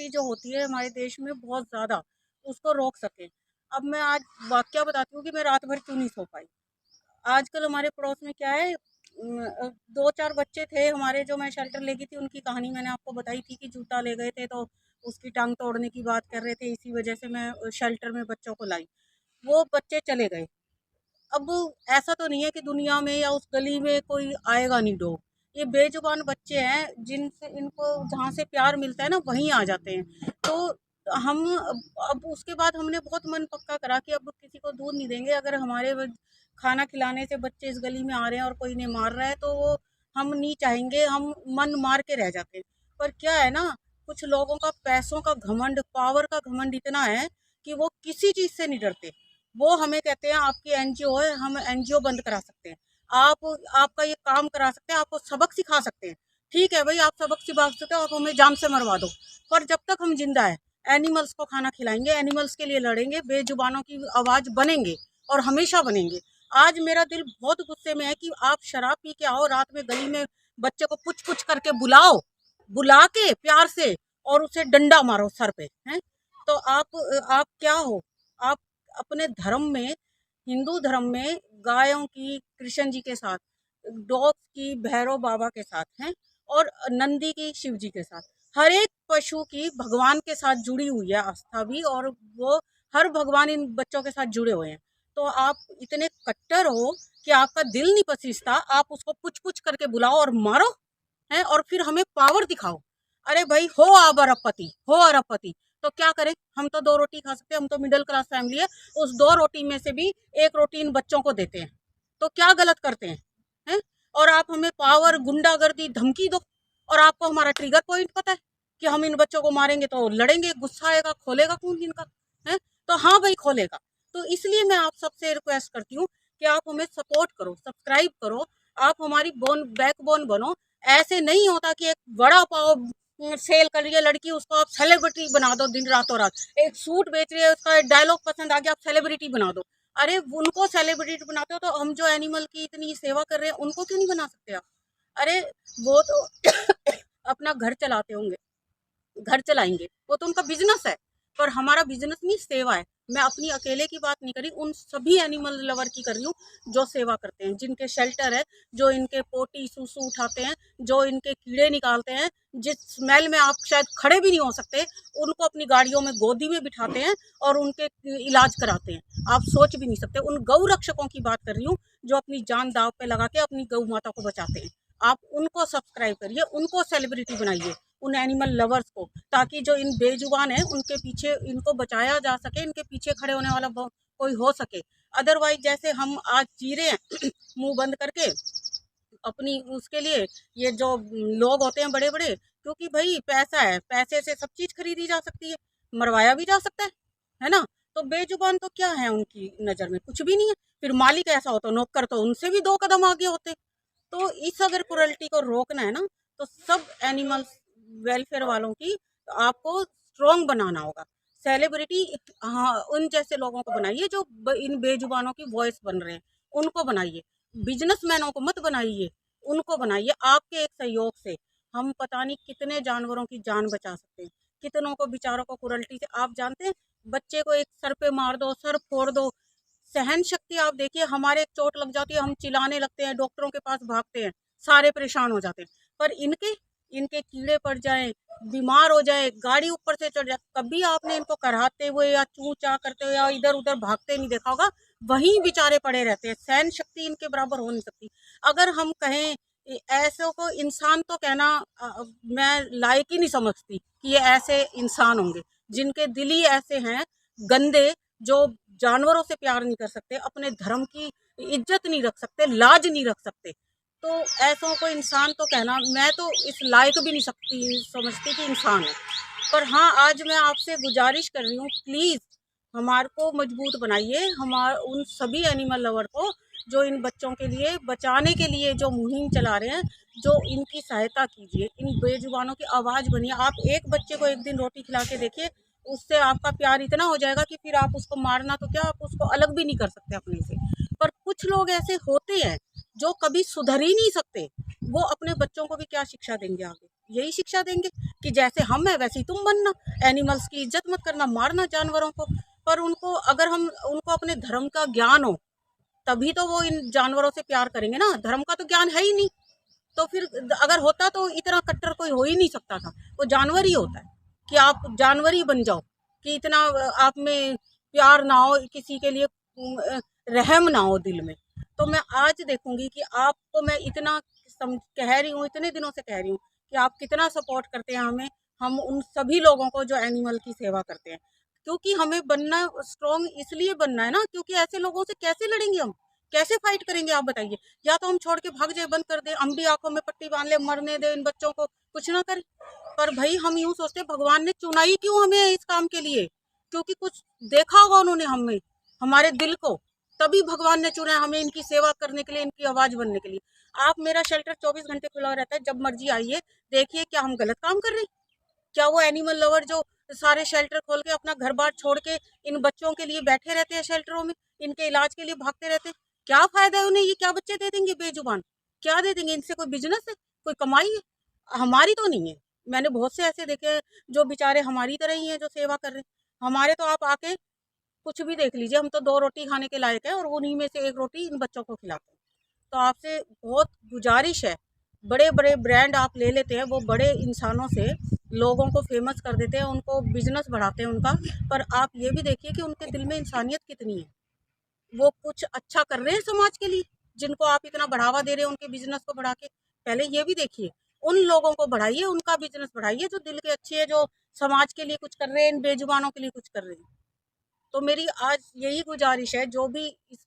Cruelty जो होती है हमारे देश में बहुत ज़्यादा, उसको रोक सकें। अब मैं आज वाकया बताती हूँ कि मैं रात भर क्यों नहीं सो पाई। आजकल हमारे पड़ोस में क्या है, 2-4 बच्चे थे हमारे, जो मैं शेल्टर ले गई थी, उनकी कहानी मैंने आपको बताई थी कि जूता ले गए थे तो उसकी टांग तोड़ने की बात कर रहे थे, इसी वजह से मैं शेल्टर में बच्चों को लाई। वो बच्चे चले गए। अब ऐसा तो नहीं है कि दुनिया में या उस गली में कोई आएगा नहीं डॉग। ये बेजुबान बच्चे हैं, जिनसे इनको जहाँ से प्यार मिलता है ना, वहीं आ जाते हैं। तो हम अब उसके बाद हमने बहुत मन पक्का करा कि अब किसी को दूध नहीं देंगे। अगर हमारे खाना खिलाने से बच्चे इस गली में आ रहे हैं और कोई इन्हें मार रहा है, तो वो हम नहीं चाहेंगे, हम मन मार के रह जाते हैं। पर क्या है ना, कुछ लोगों का पैसों का घमंड, पावर का घमंड इतना है कि वो किसी चीज़ से नहीं डरते। वो हमें कहते हैं आपकी एनजीओ है, हम एनजीओ बंद करा सकते हैं, आप आपका ये काम करा सकते हैं, आपको सबक सिखा सकते हैं। ठीक है भाई, आप सबक सिखा सकते हो, आप हमें जान से मरवा दो, पर जब तक हम जिंदा है एनिमल्स को खाना खिलाएंगे, एनिमल्स के लिए लड़ेंगे, बेजुबानों की आवाज़ बनेंगे और हमेशा बनेंगे। आज मेरा दिल बहुत गुस्से में है कि आप शराब पी के आओ, रात में गली में बच्चे को पुछ पुछ करके बुलाओ, बुला के प्यार से, और उसे डंडा मारो सर पे, हैं? तो आप क्या हो? आप अपने धर्म में, हिंदू धर्म में, गायों की कृष्ण जी के साथ, डॉग्स की भैरव बाबा के साथ हैं, और नंदी की शिव जी के साथ, हर एक पशु की भगवान के साथ जुड़ी हुई है आस्था भी, और वो हर भगवान इन बच्चों के साथ जुड़े हुए हैं। तो आप इतने कट्टर हो कि आपका दिल नहीं पसीजता, आप उसको पुछ पुछ करके बुलाओ और मारो, हैं, और फिर हमें पावर दिखाओ। अरे भाई, हो आप अरबपति, हो अरबपति, तो क्या करें? हम तो 2 रोटी खा सकते हैं, हम तो मिडिल क्लास फैमिली है। उस 2 रोटी में से भी 1 रोटी इन बच्चों को देते हैं, तो क्या गलत करते हैं? हैं? और आप हमें पावर, गुंडागर्दी, धमकी दो, और आपको हमारा ट्रिगर पॉइंट पता है कि हम इन बच्चों को मारेंगे तो लड़ेंगे, गुस्सा आएगा, खोलेगा खून इनका, है? तो हाँ भाई, खोलेगा। तो इसलिए मैं आप सबसे रिक्वेस्ट करती हूँ कि आप हमें सपोर्ट करो, सब्सक्राइब करो, आप हमारी बैकबोन बनो। ऐसे नहीं होता कि एक वड़ा पाव सेल कर रही है लड़की, उसको आप सेलिब्रिटी बना दो दिन रातों रात। एक सूट बेच रही है, उसका डायलॉग पसंद आ गया, आप सेलिब्रिटी बना दो। अरे उनको सेलिब्रिटी बनाते हो, तो हम जो एनिमल की इतनी सेवा कर रहे हैं, उनको क्यों नहीं बना सकते आप? अरे वो तो अपना घर चलाते होंगे, घर चलाएंगे, वो तो उनका बिजनेस है। पर हमारा बिजनेस नहीं, सेवा है। मैं अपनी अकेले की बात नहीं कर रही, उन सभी एनिमल लवर की कर रही हूँ जो सेवा करते हैं, जिनके शेल्टर है, जो इनके पोटी सूसू उठाते हैं, जो इनके कीड़े निकालते हैं, जिस स्मेल में आप शायद खड़े भी नहीं हो सकते, उनको अपनी गाड़ियों में गोदी में बिठाते हैं और उनके इलाज कराते हैं। आप सोच भी नहीं सकते। उन गौ रक्षकों की बात कर रही हूँ, जो अपनी जान दाव पे लगा के अपनी गौ माता को बचाते हैं। आप उनको सब्सक्राइब करिए, उनको सेलिब्रिटी बनाइए, उन एनिमल लवर्स को, ताकि जो इन बेजुबान है उनके पीछे, इनको बचाया जा सके, इनके पीछे खड़े होने वाला कोई हो सके। अदरवाइज जैसे हम आज जी रहे हैं मुंह बंद करके अपनी उसके लिए, ये जो लोग होते हैं बड़े बड़े, क्योंकि भाई पैसा है, पैसे से सब चीज खरीदी जा सकती है, मरवाया भी जा सकता है ना? तो बेजुबान तो क्या है, उनकी नजर में कुछ भी नहीं है। फिर मालिक ऐसा हो तो नौकर तो उनसे भी 2 कदम आगे होते। तो इस अगर क्रूरल्टी को रोकना है ना, तो सब एनिमल्स वेलफेयर वालों की आपको स्ट्रॉन्ग बनाना होगा। सेलिब्रिटी, हाँ, उन जैसे लोगों को बनाइए जो इन बेजुबानों की वॉइस बन रहे हैं, उनको बनाइए। बिजनेसमैनों को मत बनाइए, उनको बनाइए। आपके एक सहयोग से हम पता नहीं कितने जानवरों की जान बचा सकते हैं, कितनों को बेचारों को क्रूरल्टी से। आप जानते हैं, बच्चे को एक सर पे मार दो, सर फोड़ दो, सहन शक्ति आप देखिए, हमारे एक चोट लग जाती है, हम चिल्लाने लगते हैं, डॉक्टरों के पास भागते हैं, सारे परेशान हो जाते हैं। पर इनके इनके कीड़े पड़ जाए, बीमार हो जाए, गाड़ी ऊपर से चढ़ जाए, कभी आपने इनको कराते हुए या चू चा करते हुए या इधर उधर भागते नहीं देखा होगा। वहीं बेचारे पड़े रहते हैं, सहन शक्ति इनके बराबर हो नहीं सकती। अगर हम कहें ऐसे को इंसान, तो कहना मैं लायक ही नहीं समझती कि ये ऐसे इंसान होंगे, जिनके दिल ही ऐसे हैं गंदे, जो जानवरों से प्यार नहीं कर सकते, अपने धर्म की इज्जत नहीं रख सकते, लाज नहीं रख सकते। तो ऐसों को इंसान तो कहना, मैं तो इस लायक भी नहीं समझती कि इंसान है। पर हाँ, आज मैं आपसे गुजारिश कर रही हूँ, प्लीज़ हमारे को मजबूत बनाइए, हमार उन सभी एनिमल लवर को जो इन बच्चों के लिए बचाने के लिए जो मुहिम चला रहे हैं, जो इनकी सहायता कीजिए, इन बेजुबानों की आवाज़ बनिए। आप एक बच्चे को एक दिन रोटी खिला के देखिए, उससे आपका प्यार इतना हो जाएगा कि फिर आप उसको मारना तो क्या, आप उसको अलग भी नहीं कर सकते अपने से। पर कुछ लोग ऐसे होते हैं जो कभी सुधर ही नहीं सकते, वो अपने बच्चों को भी क्या शिक्षा देंगे आगे? यही शिक्षा देंगे कि जैसे हम है वैसे ही तुम बनना, एनिमल्स की इज्जत मत करना, मारना जानवरों को। पर उनको अगर हम उनको अपने धर्म का ज्ञान हो तभी तो वो इन जानवरों से प्यार करेंगे ना। धर्म का तो ज्ञान है ही नहीं, तो फिर अगर होता तो इतना कट्टर कोई हो ही नहीं सकता था। वो जानवर ही होता है कि आप जानवर ही बन जाओ, कि इतना आप में प्यार ना हो, किसी के लिए रहम ना हो दिल में। तो मैं आज देखूंगी कि आपको मैं इतना कह रही हूँ, इतने दिनों से कह रही हूँ कि आप कितना सपोर्ट करते हैं हमें, हम उन सभी लोगों को जो एनिमल की सेवा करते हैं। क्योंकि हमें बनना स्ट्रॉन्ग इसलिए बनना है ना, क्योंकि ऐसे लोगों से कैसे लड़ेंगे हम, कैसे फाइट करेंगे आप बताइए। या तो हम छोड़ के भाग जाए, बंद कर दे, हम भी आंखों में पट्टी बांध ले, मरने दे इन बच्चों को, कुछ ना करें। पर भाई हम यूं सोचते भगवान ने चुना ही क्यों हमें इस काम के लिए, क्योंकि कुछ देखा होगा उन्होंने हमें, हमारे दिल को, तभी भगवान ने चुना है हमें इनकी सेवा करने के लिए, इनकी आवाज बनने के लिए। आप मेरा शेल्टर 24 घंटे खुला रहता है, जब मर्जी आइए, देखिए क्या हम गलत काम कर रहे हैं? क्या वो एनिमल लवर जो सारे शेल्टर खोल के अपना घर बार छोड़ के इन बच्चों के लिए बैठे रहते हैं शेल्टरों में, इनके इलाज के लिए भागते रहते हैं, क्या फायदा है उन्हें? ये क्या बच्चे दे देंगे बेजुबान? क्या दे देंगे? इनसे कोई बिजनेस है, कोई कमाई है? हमारी तो नहीं है। मैंने बहुत से ऐसे देखे जो बेचारे हमारी तरह ही हैं, जो सेवा कर रहे हैं। हमारे तो आप आके कुछ भी देख लीजिए, हम तो 2 रोटी खाने के लायक है और उन्हीं में से 1 रोटी इन बच्चों को खिलाते हैं। तो आपसे बहुत गुजारिश है, बड़े बड़े ब्रांड आप ले लेते हैं, वो बड़े इंसानों से लोगों को फेमस कर देते हैं, उनको बिजनेस बढ़ाते हैं उनका। पर आप ये भी देखिए कि उनके दिल में इंसानियत कितनी है, वो कुछ अच्छा कर रहे हैं समाज के लिए, जिनको आप इतना बढ़ावा दे रहे हैं उनके बिजनेस को बढ़ा के। पहले ये भी देखिए, उन लोगों को बढ़ाइए, उनका बिजनेस बढ़ाइए जो दिल के अच्छे हैं, जो समाज के लिए कुछ कर रहे हैं, इन बेजुबानों के लिए कुछ कर रहे हैं। तो मेरी आज यही गुजारिश है, जो भी इस